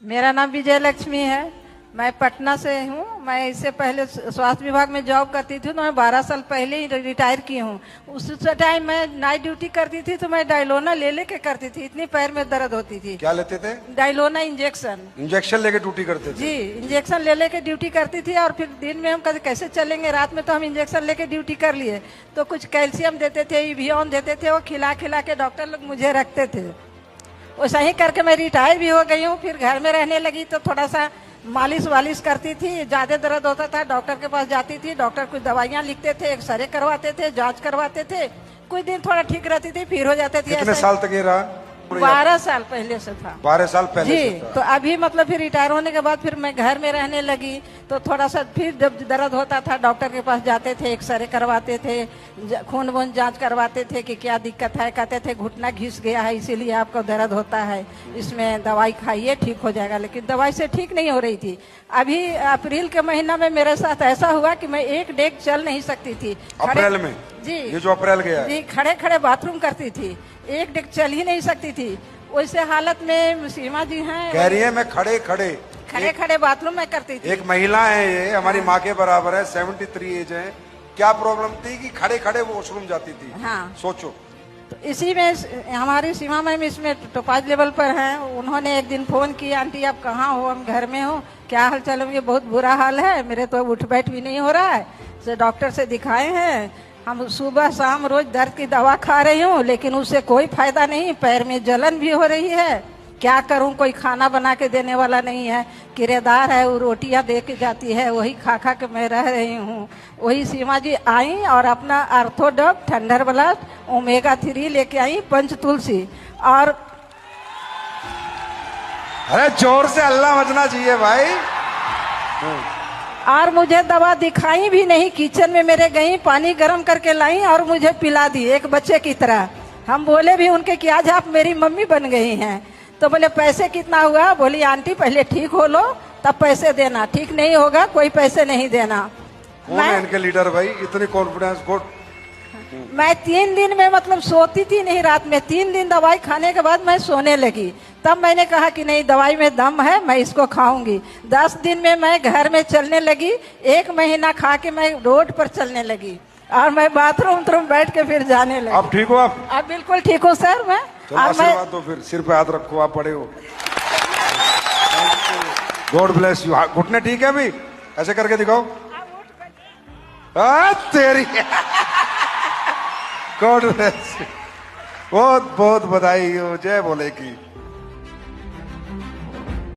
मेरा नाम विजय लक्ष्मी है। मैं पटना से हूँ। मैं इससे पहले स्वास्थ्य विभाग में जॉब करती थी, तो मैं 12 साल पहले ही रिटायर की हूँ। उस टाइम मैं नाइट ड्यूटी करती थी, तो मैं डायलोना ले लेके करती थी, इतनी पैर में दर्द होती थी। क्या लेते थे? डायलोना इंजेक्शन। इंजेक्शन लेके ड्यूटी करते थे? जी, इंजेक्शन ले लेके ड्यूटी करती थी। और फिर दिन में हम कैसे चलेंगे, रात में तो हम इंजेक्शन लेके ड्यूटी कर लिए। तो कुछ कैल्शियम देते थे, इवियन देते थे, वो खिला खिला के डॉक्टर लोग मुझे रखते थे। वैसा ही करके मैं रिटायर भी हो गई हूँ। फिर घर में रहने लगी तो थोड़ा सा मालिश वालिश करती थी। ज़्यादा दर्द होता था, डॉक्टर के पास जाती थी। डॉक्टर कुछ दवाइयाँ लिखते थे, एक्सरे करवाते थे, जांच करवाते थे। कुछ दिन थोड़ा ठीक रहती थी, फिर हो जाते थे। कितने साल तक ये रहा? 12 साल पहले से था। 12 साल पहले जी, से था। तो अभी मतलब फिर रिटायर होने के बाद फिर मैं घर में रहने लगी। तो थोड़ा सा फिर जब दर्द होता था, डॉक्टर के पास जाते थे, एक्सरे करवाते थे, खून वून जांच करवाते थे कि क्या दिक्कत है। कहते थे घुटना घिस गया है, इसीलिए आपको दर्द होता है, इसमें दवाई खाइए ठीक हो जाएगा। लेकिन दवाई से ठीक नहीं हो रही थी। अभी अप्रैल के महीना में मेरे साथ ऐसा हुआ कि मैं एक डेग चल नहीं सकती थी। अप्रैल में? जी, ये जो अप्रैल गया है? जी, खड़े खड़े बाथरूम करती थी, एक डेग चल ही नहीं सकती थी। वैसे हालत में सीमा जी हैं, कह रही है मैं खड़े खड़े खड़े बाथरूम में करती थी। एक महिला है, ये हमारी माँ के बराबर है, 73 एज है। क्या प्रॉब्लम थी कि खड़े खड़े वो वॉशरूम जाती थी? हाँ, सोचो। तो इसी में हमारी सीमा मैम इसमें टॉप लेवल पर हैं। उन्होंने एक दिन फोन किया, आंटी आप कहाँ हो? हम घर में हो, क्या हाल चाल? ये बहुत बुरा हाल है, मेरे तो उठ बैठ भी नहीं हो रहा है, तो डॉक्टर से दिखाए हैं हम। सुबह शाम रोज दर्द की दवा खा रही हूँ, लेकिन उससे कोई फायदा नहीं। पैर में जलन भी हो रही है, क्या करूं? कोई खाना बना के देने वाला नहीं है। किराएदार है, वो रोटियां दे के जाती है, वही खा खा के मैं रह रही हूँ। वही सीमा जी आई और अपना आर्थोडॉप, थंडर ब्लास्ट, ओमेगा 3 लेके आई, पंच तुलसी। और अरे जोर से अल्लाह मचना चाहिए भाई। और मुझे दवा दिखाई भी नहीं, किचन में मेरे गई, पानी गर्म करके लाई और मुझे पिला दी एक बच्चे की तरह। हम बोले भी उनके कि आज आप मेरी मम्मी बन गई हैं। तो बोले पैसे कितना हुआ? बोली आंटी पहले ठीक हो लो तब पैसे देना, ठीक नहीं होगा कोई पैसे नहीं देना। कौन है इनके लीडर भाई? इतनी कॉन्फिडेंस गुड। मैं 3 दिन में मतलब सोती थी नहीं रात में। 3 दिन दवाई खाने के बाद मैं सोने लगी। तब मैंने कहा कि नहीं, दवाई में दम है, मैं इसको खाऊंगी। 10 दिन में मैं घर में चलने लगी। 1 महीना खा के मैं रोड पर चलने लगी और मैं बाथरूम बैठ के फिर जाने लगी। अब ठीक हो आप? अब बिल्कुल ठीक हूँ सर मैं। आशीर्वाद दो फिर, सिर पे हाथ रखो, आप पड़े हो। God bless you. घुटने ठीक है अभी? ऐसे करके दिखाओ। तेरी गॉड ब्लेस। बहुत बहुत बधाई हो, जय बोले की।